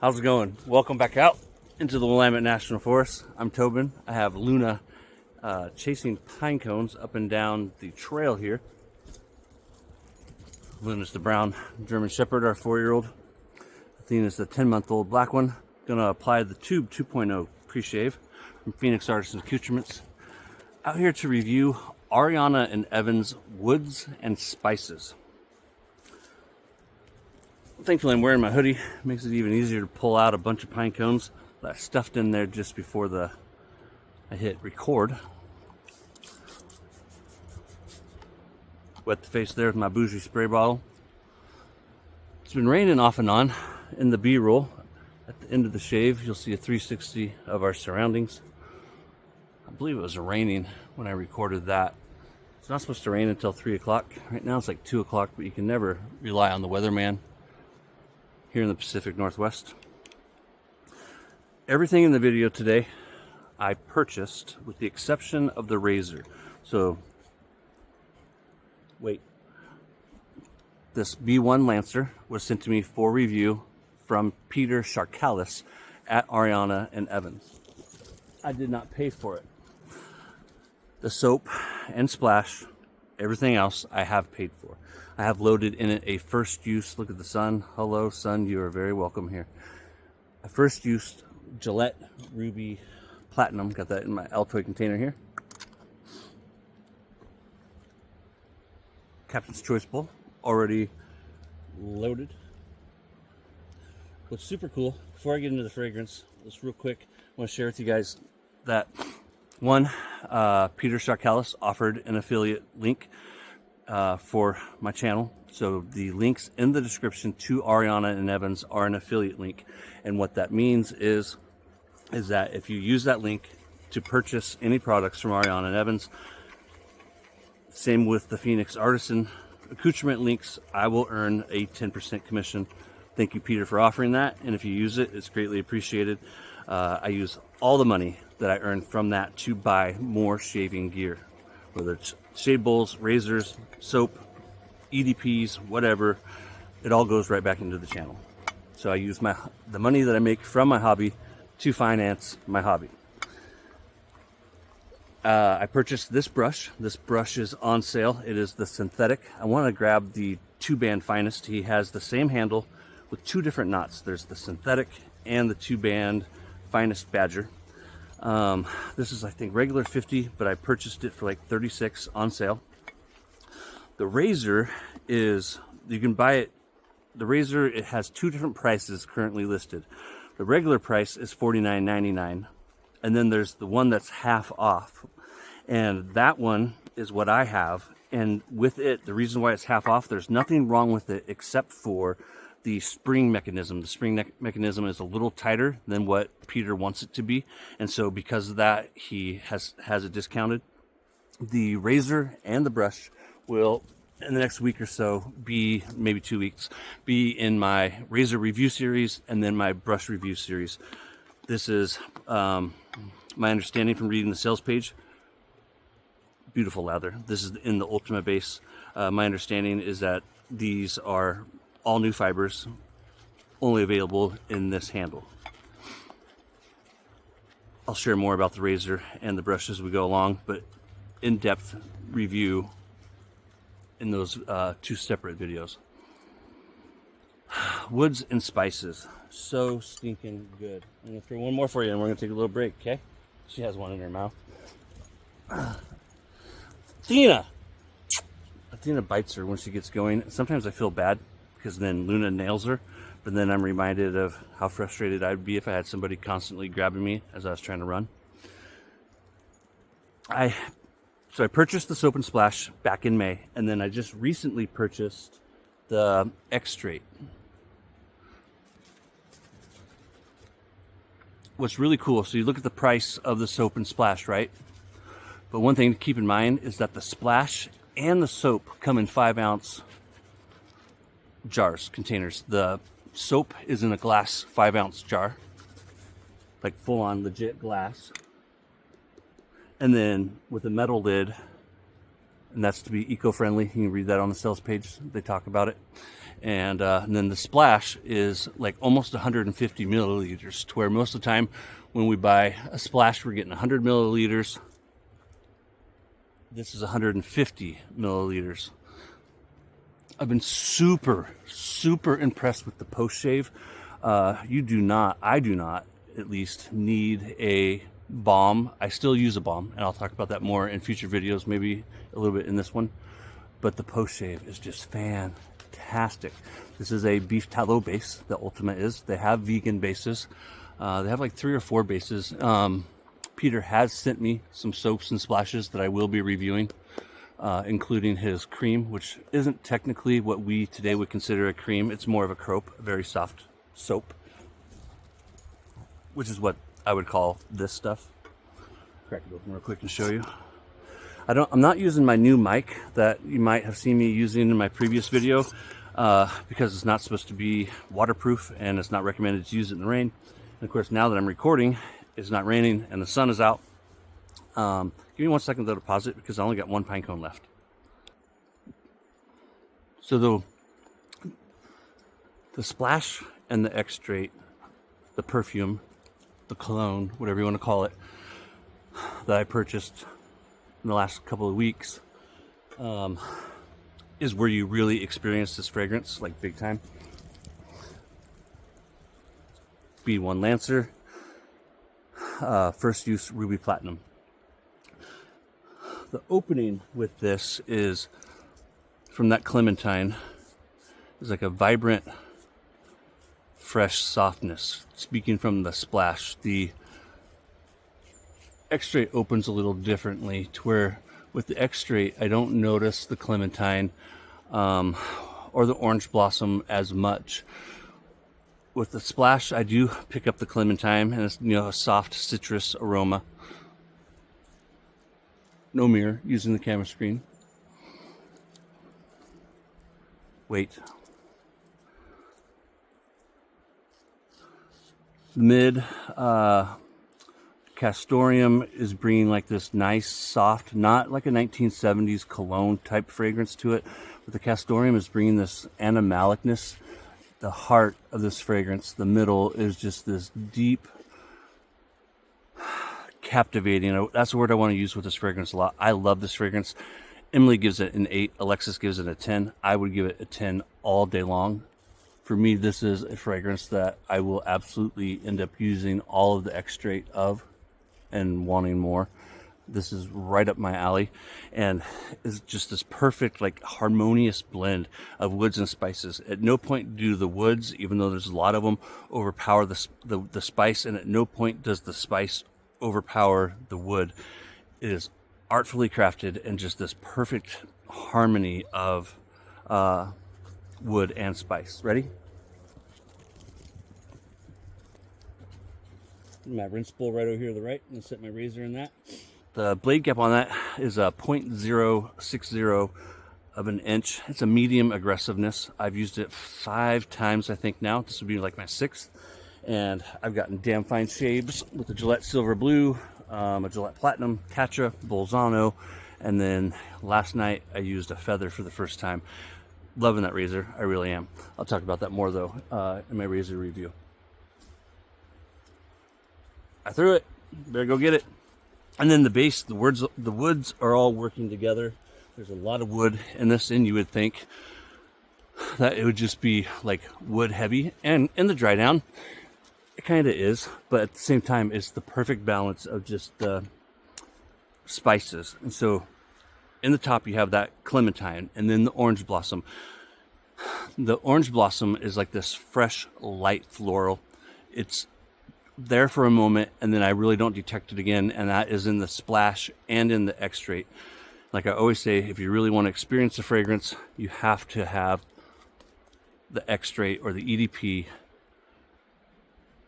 How's it going? Welcome back out into the Willamette National Forest. I'm Tobin. I have Luna chasing pine cones up and down the trail here. Luna's the brown German Shepherd, our 4-year-old. Athena's the 10-month-old black one. Gonna apply the Tube 2.0 pre-shave from Phoenix Artisan Accoutrements. Out here to review Ariana and Evans Woods and Spices. Thankfully, I'm wearing my hoodie. Makes it even easier to pull out a bunch of pine cones that I stuffed in there just before I hit record. Wet the face there with my bougie spray bottle. It's been raining off and on. In the B-roll, at the end of the shave, you'll see a 360 of our surroundings. I believe it was raining when I recorded that. It's not supposed to rain until 3 o'clock. Right now it's like 2 o'clock, but you can never rely on the weatherman here in the Pacific Northwest. Everything in the video today I purchased with the exception of the razor. So, wait. This B1 Lancer was sent to me for review from Peter Charkalis at Ariana and Evans. I did not pay for it. The soap and splash, everything else I have paid for. I have loaded in it a first use, look at the sun. Hello sun, you are very welcome here. A first use Gillette Ruby Platinum, got that in my Altoid container here. Captain's Choice Bowl, already loaded. What's super cool, before I get into the fragrance, just real quick, I want to share with you guys that one, Peter Charkalis offered an affiliate link for my channel. So the links in the description to Ariana and Evans are an affiliate link. And what that means is that if you use that link to purchase any products from Ariana and Evans, same with the Phoenix Artisan Accoutrement links, I will earn a 10% commission. Thank you, Peter, for offering that. And if you use it, it's greatly appreciated. I use all the money that I earn from that to buy more shaving gear, whether it's shave bowls, razors, soap, EDPs, whatever. It all goes right back into the channel. So I use the money that I make from my hobby to finance my hobby. I purchased this brush. This brush is on sale. It is the synthetic. I want to grab the 2-band finest. He has the same handle with 2 different knots. There's the synthetic and the 2-band finest badger. This is, I think, regular 50, but I purchased it for like 36 on sale. The razor is, you can buy it, the razor, it has 2 different prices currently listed. The regular price is $49.99, and then there's the one that's half off. And that one is what I have, and with it, the reason why it's half off, there's nothing wrong with it except for the spring mechanism. The spring mechanism is a little tighter than what Peter wants it to be, and so because of that, he has it discounted. The razor and the brush will, in the next week or so, be, maybe 2 weeks, be in my razor review series and then my brush review series. This is my understanding from reading the sales page. Beautiful leather. This is in the Ultimate base. My understanding is that these are all new fibers, only available in this handle. I'll share more about the razor and the brush as we go along, but in-depth review in those 2 separate videos. Woods and Spices, so stinking good. I'm gonna throw one more for you and we're gonna take a little break, okay? She has one in her mouth. Athena bites her when she gets going. Sometimes I feel bad because then Luna nails her, but then I'm reminded of how frustrated I'd be if I had somebody constantly grabbing me as I was trying to run. So I purchased the Soap and Splash back in May, and then I just recently purchased the X-Straight. What's really cool, so you look at the price of the Soap and Splash, right? But one thing to keep in mind is that the splash and the soap come in 5-ounce jars, containers. The soap is in a glass 5-ounce jar, like full-on legit glass. And then with a metal lid, and that's to be eco-friendly. You can read that on the sales page. They talk about it. And then the splash is like almost 150 milliliters, to where most of the time when we buy a splash, we're getting 100 milliliters. This is 150 milliliters. I've been super impressed with the post shave. I do not at least need a balm. I still use a balm, and I'll talk about that more in future videos, maybe a little bit in this one. But the post shave is just fantastic. This is a beef tallow base, the Ultimate is. They have vegan bases. They have like 3 or 4 bases. Peter has sent me some soaps and splashes that I will be reviewing, including his cream, which isn't technically what we today would consider a cream. It's more of a crope, a very soft soap, which is what I would call this stuff. Crack it open real quick and show you. I'm not using my new mic that you might have seen me using in my previous video, because it's not supposed to be waterproof and it's not recommended to use it in the rain. And of course, now that I'm recording, it's not raining and the sun is out. Give me 1 second though to pause it, because I only got 1 pine cone left. So the splash and the extrait, the perfume, the cologne, whatever you want to call it, that I purchased in the last couple of weeks, is where you really experience this fragrance, like big time. B1 Lancer, first use Ruby Platinum. The opening with this is from that clementine. It's like a vibrant, fresh softness. Speaking from the splash, the extrait opens a little differently, to where with the extrait I don't notice the clementine or the orange blossom as much. With the splash, I do pick up the clementine, and it's, you know, a soft citrus aroma. No mirror, using the camera screen. Wait. Mid Castoreum is bringing like this nice soft, not like a 1970s cologne type fragrance to it, but the Castoreum is bringing this animalicness. The heart of this fragrance, the middle, is just this deep, captivating. That's the word I want to use with this fragrance a lot. I love this fragrance. Emily gives it an 8. Alexis gives it a 10. I would give it a 10 all day long. For me, this is a fragrance that I will absolutely end up using all of the extrait of and wanting more. This is right up my alley, and it's just this perfect, like, harmonious blend of woods and spices. At no point do the woods, even though there's a lot of them, overpower the spice, and at no point does the spice overpower the wood. It is artfully crafted and just this perfect harmony of wood and spice. Ready? My rinse bowl right over here to the right. I'm gonna set my razor in that. The blade gap on that is a 0.060 of an inch. It's a medium aggressiveness. I've used it 5 times, I think now. This would be like my 6th. And I've gotten damn fine shaves with the Gillette Silver Blue, a Gillette Platinum, Catra, Bolzano, and then last night I used a feather for the first time. Loving that razor, I really am. I'll talk about that more though in my razor review. I threw it, better go get it. And then the base, the woods are all working together. There's a lot of wood in this, and you would think that it would just be like wood heavy. And in the dry down, it kind of is, but at the same time, it's the perfect balance of just the spices. And so in the top, you have that clementine, and then the orange blossom. The orange blossom is like this fresh, light floral. It's there for a moment, and then I really don't detect it again, and that is in the splash and in the extrait. Like I always say, if you really want to experience a fragrance, you have to have the extrait or the EDP,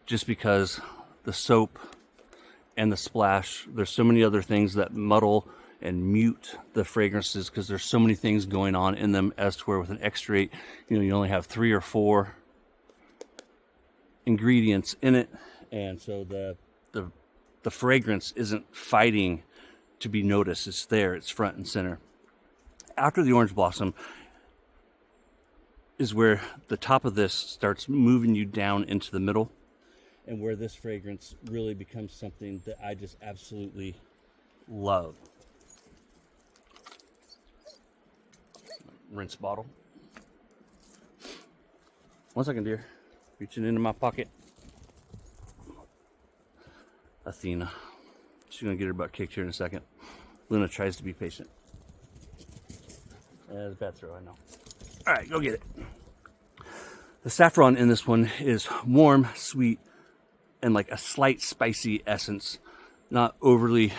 just because the soap and the splash, there's so many other things that muddle and mute the fragrances, because there's so many things going on in them, as to where with an extrait, you know, you only have 3 or 4 ingredients in it. And so the fragrance isn't fighting to be noticed. It's there. It's front and center. After the orange blossom is where the top of this starts moving you down into the middle, and where this fragrance really becomes something that I just absolutely love. Rinse bottle. 1 second, dear. Reaching into my pocket. Athena. She's gonna get her butt kicked here in a second. Luna tries to be patient. That's a bad throw, I know. All right, go get it. The saffron in this one is warm, sweet, and like a slight spicy essence. Not overly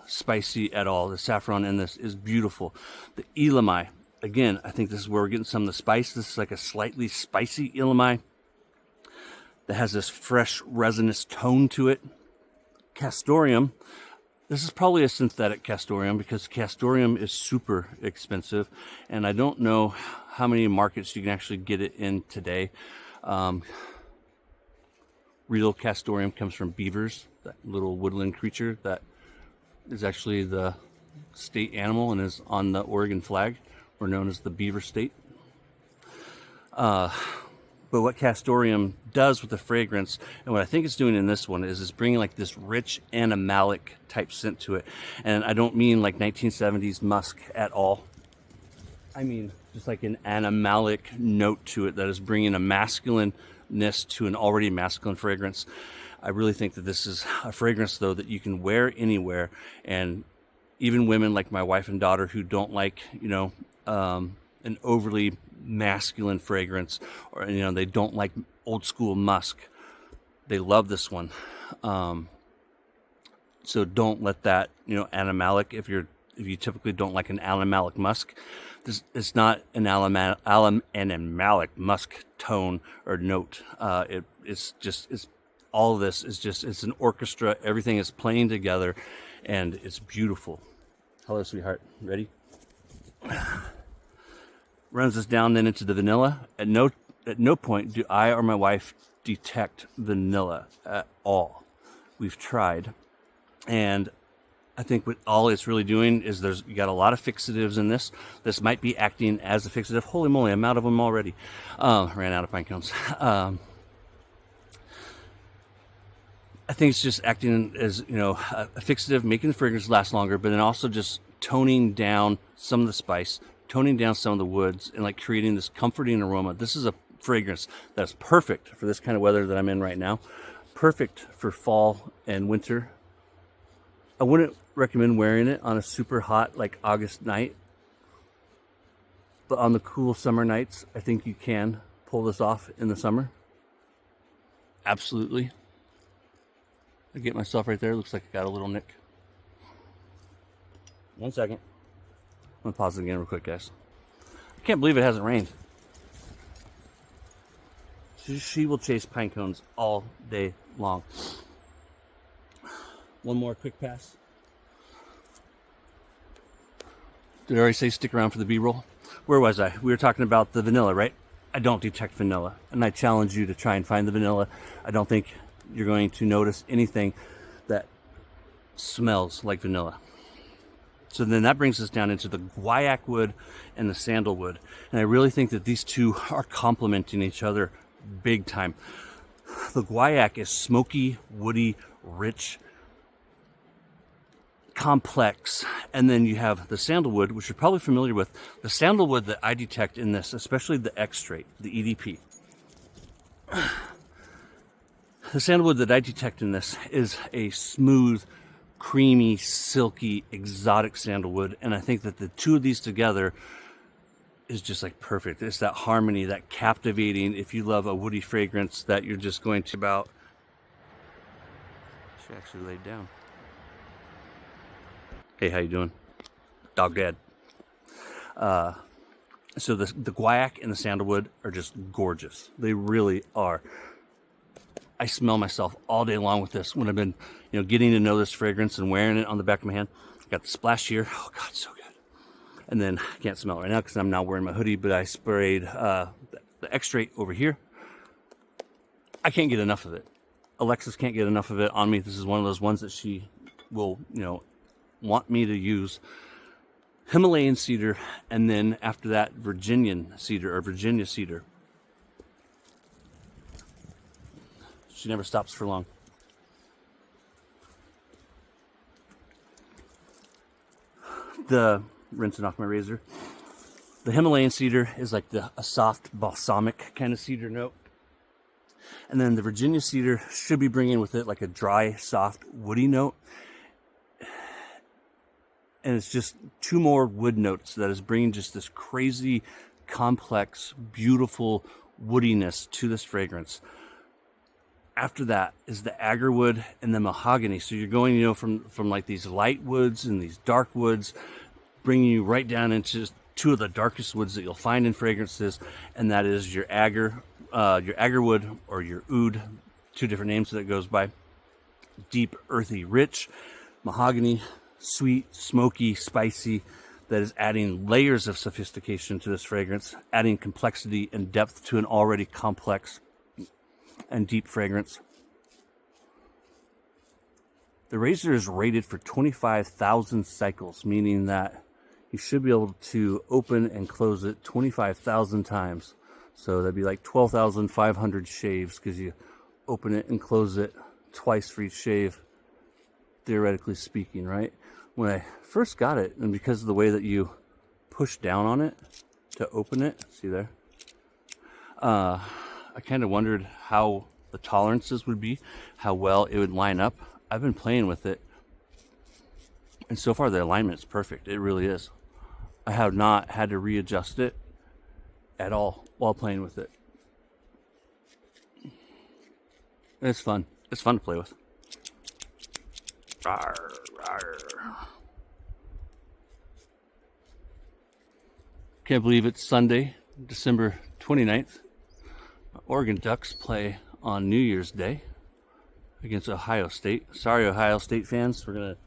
spicy at all. The saffron in this is beautiful. The Elamai, again, I think this is where we're getting some of the spice. This is like a slightly spicy Elamai that has this fresh resinous tone to it. Castoreum, this is probably a synthetic castoreum because castoreum is super expensive, and I don't know how many markets you can actually get it in today. Real castoreum comes from beavers, that little woodland creature that is actually the state animal and is on the Oregon flag. We're known as the beaver state. But what castoreum does with the fragrance, and what I think it's doing in this one, is it's bringing like this rich animalic type scent to it. And I don't mean like 1970s musk at all. I mean just like an animalic note to it that is bringing a masculineness to an already masculine fragrance. I really think that this is a fragrance, though, that you can wear anywhere. And even women like my wife and daughter who don't like, an overly masculine fragrance, or they don't like old school musk, they love this one. So don't let that animalic, if you typically don't like an animalic musk, it's not an animalic musk tone or note. It's all of this is just, it's an orchestra. Everything is playing together and it's beautiful. Hello, sweetheart. Ready? Runs us down then into the vanilla. At no point do I or my wife detect vanilla at all. We've tried, and I think what all it's really doing is you got a lot of fixatives in this. This might be acting as a fixative. Holy moly, I'm out of them already. Ran out of pine cones. I think it's just acting as, a fixative, making the fragrance last longer, but then also just toning down some of the spice, toning down some of the woods, and like creating this comforting aroma. This is a fragrance that's perfect for this kind of weather that I'm in right now. Perfect for fall and winter. I wouldn't recommend wearing it on a super hot, like August night, but on the cool summer nights, I think you can pull this off in the summer. Absolutely. I get myself right there. Looks like I got a little nick. 1 second. I'm gonna pause it again real quick, guys. I can't believe it hasn't rained. She will chase pine cones all day long. One more quick pass. Did I already say stick around for the B-roll? Where was I? We were talking about the vanilla, right? I don't detect vanilla, and I challenge you to try and find the vanilla. I don't think you're going to notice anything that smells like vanilla. So then that brings us down into the guaiac wood and the sandalwood. And I really think that these two are complementing each other big time. The guaiac is smoky, woody, rich, complex. And then you have the sandalwood, which you're probably familiar with. The sandalwood that I detect in this, especially the extrait, the EDP. The sandalwood that I detect in this is a smooth, creamy, silky, exotic sandalwood. And I think that the two of these together is just like perfect. It's that harmony, that captivating, if you love a woody fragrance that you're just going to about. She actually laid down. Hey, how you doing? Dog dad. So the guaiac and the sandalwood are just gorgeous. They really are. I smell myself all day long with this when I've been, getting to know this fragrance and wearing it on the back of my hand. Got the splash here. Oh God, so good. And then I can't smell it right now because I'm now wearing my hoodie, but I sprayed the extrait over here. I can't get enough of it. Alexis can't get enough of it on me. This is one of those ones that she will, want me to use. Himalayan cedar, and then after that, Virginian cedar or Virginia cedar. She never stops for long. Rinsing off my razor. The Himalayan cedar is like a soft balsamic kind of cedar note. And then the Virginia cedar should be bringing with it like a dry, soft, woody note. And it's just two more wood notes that is bringing just this crazy, complex, beautiful woodiness to this fragrance. After that is the agarwood and the mahogany. So you're going, from like these light woods and these dark woods, bringing you right down into just two of the darkest woods that you'll find in fragrances, and that is your agarwood or your oud, two different names that it goes by. Deep, earthy, rich, mahogany, sweet, smoky, spicy, that is adding layers of sophistication to this fragrance, adding complexity and depth to an already complex and deep fragrance. The razor is rated for 25,000 cycles, meaning that you should be able to open and close it 25,000 times. So that'd be like 12,500 shaves, because you open it and close it twice for each shave, theoretically speaking, right? When I first got it, and because of the way that you push down on it to open it, see there? I kind of wondered how the tolerances would be, how well it would line up. I've been playing with it, and so far the alignment is perfect. It really is. I have not had to readjust it at all while playing with it. It's fun. It's fun to play with. Rawr, rawr. Can't believe it's Sunday, December 29th. Oregon Ducks play on New Year's Day against Ohio State. Sorry, Ohio State fans. We're going to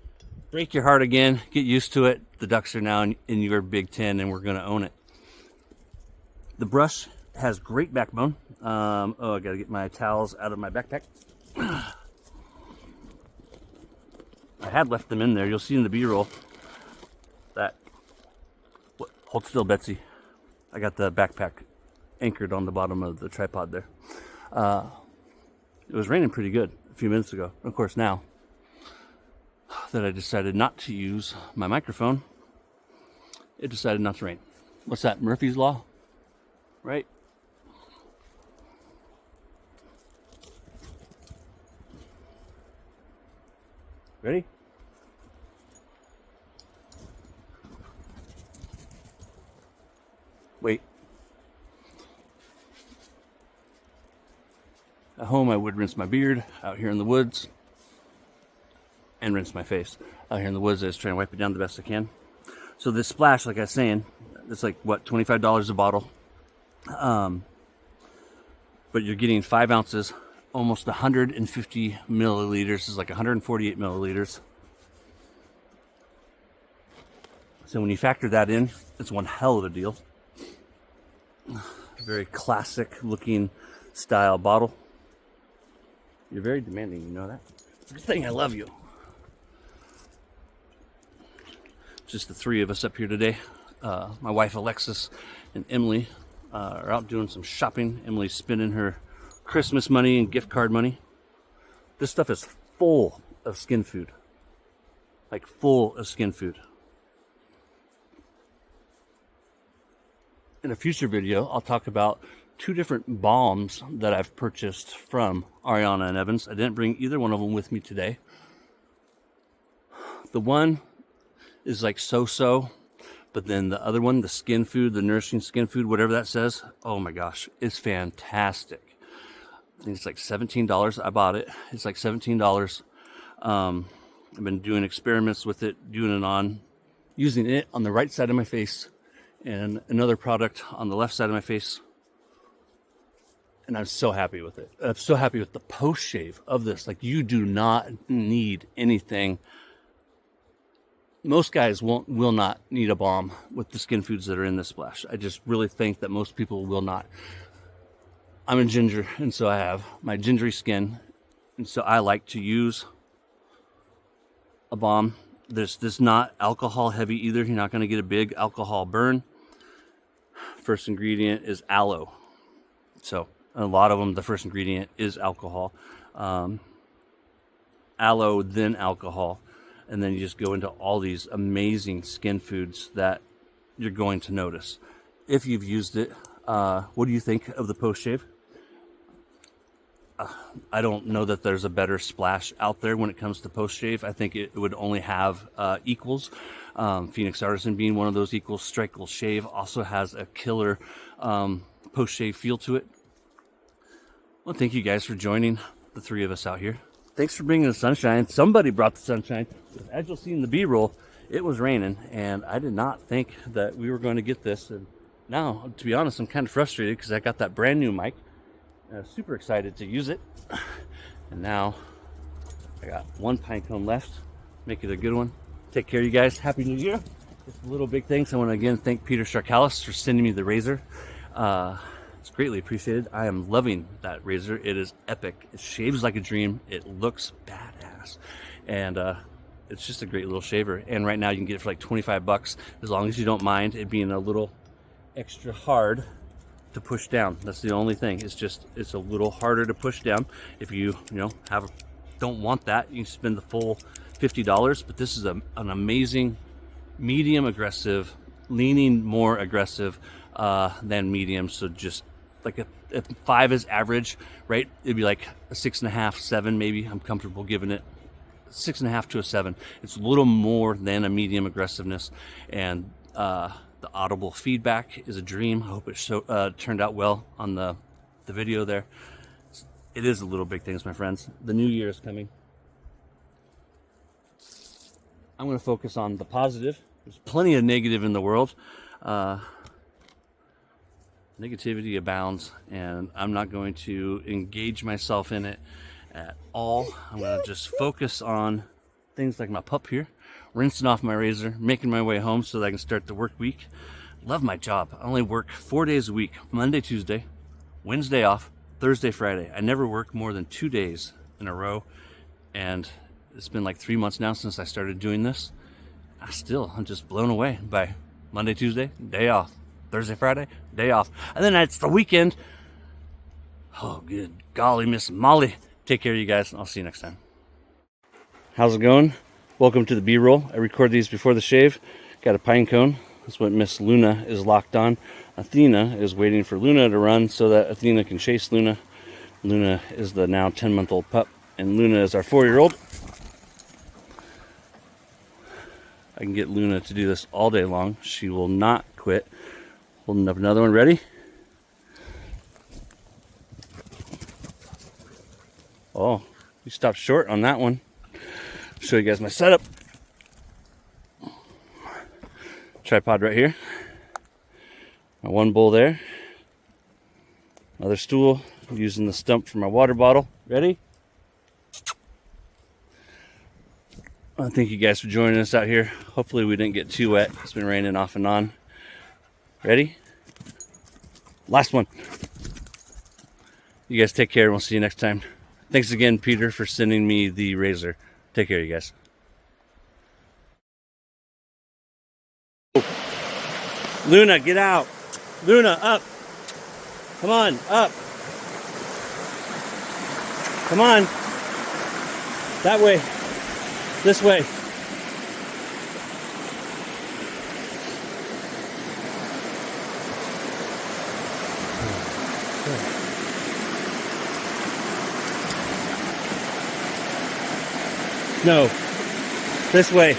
break your heart again. Get used to it. The Ducks are now in your Big Ten, and we're going to own it. The brush has great backbone. I got to get my towels out of my backpack. I had left them in there. You'll see in the B-roll that... Hold still, Betsy. I got the backpack anchored on the bottom of the tripod there. It was raining pretty good a few minutes ago. Of course, now that I decided not to use my microphone, it decided not to rain. What's that, Murphy's Law? Right? Ready? Wait. At home, I would rinse my beard. Out here in the woods, and rinse my face. Out here in the woods, I was trying to wipe it down the best I can. So this splash, like I was saying, it's like, what, $25 a bottle? But you're getting 5 ounces, almost 150 milliliters. Is like 148 milliliters. So when you factor that in, it's one hell of a deal. Very classic looking style bottle. You're very demanding, you know that? Good thing I love you. Just the three of us up here today. My wife Alexis and Emily are out doing some shopping. Emily's spending her Christmas money and gift card money. This stuff is full of skin food. Like full of skin food. In a future video, I'll talk about 2 different balms that I've purchased from Ariana and Evans. I didn't bring either one of them with me today. The one is like so-so, but then the other one, the skin food, the nourishing skin food, whatever that says, oh my gosh, it's fantastic. I think it's like $17. I bought it. It's like $17. I've been doing experiments with it, doing it on, using it on the right side of my face and another product on the left side of my face. And I'm so happy with it. I'm so happy with the post shave of this. Like, you do not need anything. Most guys will not need a balm with the skin foods that are in this splash. I just really think that most people will not. I'm a ginger, and so I have my gingery skin. And so I like to use a balm This is not alcohol heavy either. You're not going to get a big alcohol burn. First ingredient is aloe. So a lot of them, the first ingredient is alcohol. Aloe, then alcohol. And then you just go into all these amazing skin foods that you're going to notice. If you've used it, what do you think of the post-shave? I don't know that there's a better splash out there when it comes to post-shave. I think it would only have equals. Phoenix Artisan being one of those equals. Strikel Shave also has a killer post-shave feel to it. Well, thank you guys for joining the three of us out here. Thanks for bringing the sunshine. Somebody brought the sunshine. As you'll see in the B-roll, it was raining, and I did not think that we were going to get this. And now, to be honest, I'm kind of frustrated because I got that brand new mic. Super excited to use it. And now I got one pine cone left. Make it a good one. Take care, you guys. Happy New Year. Just a little big thanks. I want to again thank Peter Charkalis for sending me the razor. It's greatly appreciated. I am loving that razor. It is epic. It shaves like a dream. It looks badass. And it's just a great little shaver. And right now you can get it for like 25 bucks as long as you don't mind it being a little extra hard to push down. That's the only thing. It's a little harder to push down. If you don't want that, you can spend the full $50. But this is an amazing medium aggressive, leaning more aggressive than medium. So just like if 5 is average, right? It'd be like a 6.5, 7 maybe. I'm comfortable giving it 6.5 to a 7. It's a little more than a medium aggressiveness, and the audible feedback is a dream. I hope it turned out well on the video there. It is a little big things, my friends. The new year is coming. I'm going to focus on the positive. There's plenty of negative in the world. Negativity abounds, and I'm not going to engage myself in it at all. I'm going to just focus on things like my pup here, rinsing off my razor, making my way home so that I can start the work week. Love my job. I only work 4 days a week, Monday, Tuesday, Wednesday off, Thursday, Friday. I never work more than 2 days in a row, and it's been like 3 months now since I started doing this. I'm just blown away by Monday, Tuesday, day off, Thursday, Friday, day off, and then it's the weekend. Oh, good golly, Miss Molly. Take care of you guys, and I'll see you next time. How's it going? Welcome to the B-roll. I record these before the shave. Got a pine cone. That's what Miss Luna is locked on. Athena is waiting for Luna to run so that Athena can chase Luna. Luna is the now 10-month-old pup, and Luna is our 4-year-old. I can get Luna to do this all day long. She will not quit. Holding up another one. Ready? Oh, you stopped short on that one. Show you guys my setup. Tripod right here. My one bowl there. Another stool. Using the stump for my water bottle. Ready? Thank you guys for joining us out here. Hopefully we didn't get too wet. It's been raining off and on. Ready? Last one. You guys take care, and we'll see you next time. Thanks again, Peter, for sending me the razor. Take care, you guys. Luna, get out. Luna, up. Come on, up. Come on. That way. This way. No. This way.